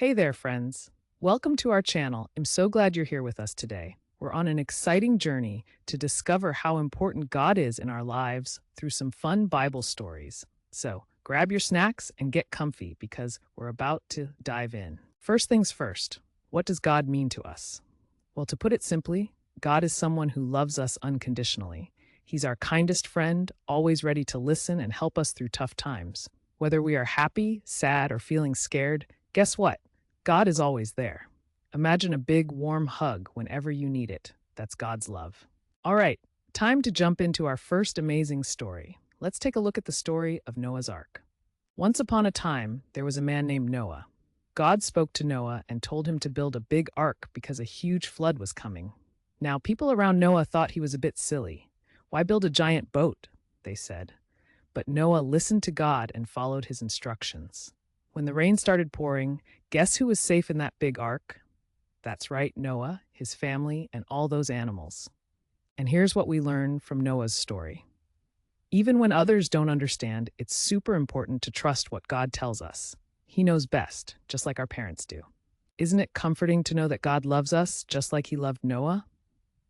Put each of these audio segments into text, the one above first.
Hey there, friends. Welcome to our channel. I'm so glad you're here with us today. We're on an exciting journey to discover how important God is in our lives through some fun Bible stories. So grab your snacks and get comfy because we're about to dive in. First things first, what does God mean to us? Well, to put it simply, God is someone who loves us unconditionally. He's our kindest friend, always ready to listen and help us through tough times. Whether we are happy, sad, or feeling scared, guess what? God is always there. Imagine a big, warm hug whenever you need it. That's God's love. All right, time to jump into our first amazing story. Let's take a look at the story of Noah's Ark. Once upon a time, there was a man named Noah. God spoke to Noah and told him to build a big ark because a huge flood was coming. Now, people around Noah thought he was a bit silly. Why build a giant boat? They said. But Noah listened to God and followed his instructions. When the rain started pouring, guess who was safe in that big ark? That's right, Noah, his family, and all those animals. And here's what we learn from Noah's story. Even when others don't understand, it's super important to trust what God tells us. He knows best, just like our parents do. Isn't it comforting to know that God loves us just like he loved Noah?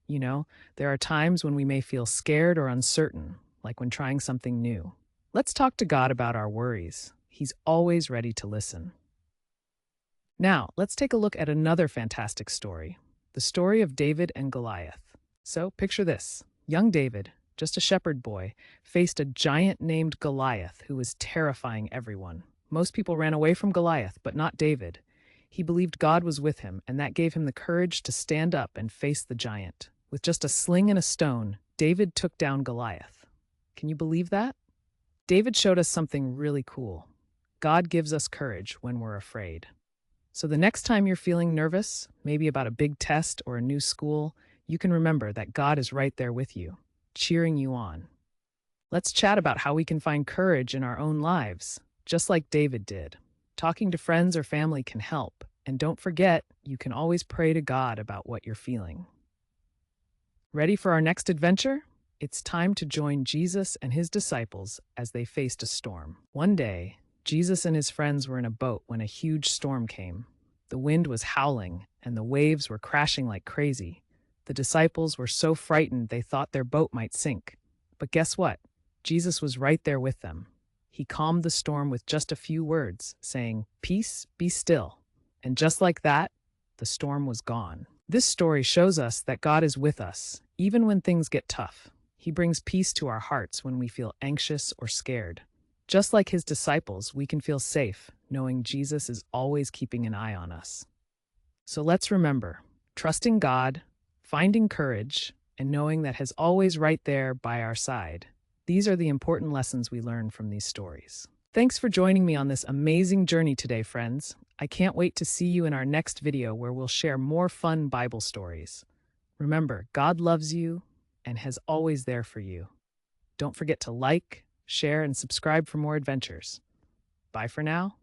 You know, there are times when we may feel scared or uncertain, like when trying something new. Let's talk to God about our worries. He's always ready to listen. Now, let's take a look at another fantastic story, the story of David and Goliath. So, picture this. Young David, just a shepherd boy, faced a giant named Goliath who was terrifying everyone. Most people ran away from Goliath, but not David. He believed God was with him, and that gave him the courage to stand up and face the giant. With just a sling and a stone, David took down Goliath. Can you believe that? David showed us something really cool. God gives us courage when we're afraid. So the next time you're feeling nervous, maybe about a big test or a new school, you can remember that God is right there with you, cheering you on. Let's chat about how we can find courage in our own lives, just like David did. Talking to friends or family can help, and don't forget, you can always pray to God about what you're feeling. Ready for our next adventure? It's time to join Jesus and his disciples as they faced a storm. One day, Jesus and his friends were in a boat when a huge storm came. The wind was howling, and the waves were crashing like crazy. The disciples were so frightened they thought their boat might sink. But guess what? Jesus was right there with them. He calmed the storm with just a few words, saying, "Peace, be still." And just like that, the storm was gone. This story shows us that God is with us, even when things get tough. He brings peace to our hearts when we feel anxious or scared. Just like his disciples, we can feel safe, knowing Jesus is always keeping an eye on us. So let's remember, trusting God, finding courage, and knowing that He's always right there by our side. These are the important lessons we learn from these stories. Thanks for joining me on this amazing journey today, friends. I can't wait to see you in our next video where we'll share more fun Bible stories. Remember, God loves you and is always there for you. Don't forget to like, share, and subscribe for more adventures. Bye for now.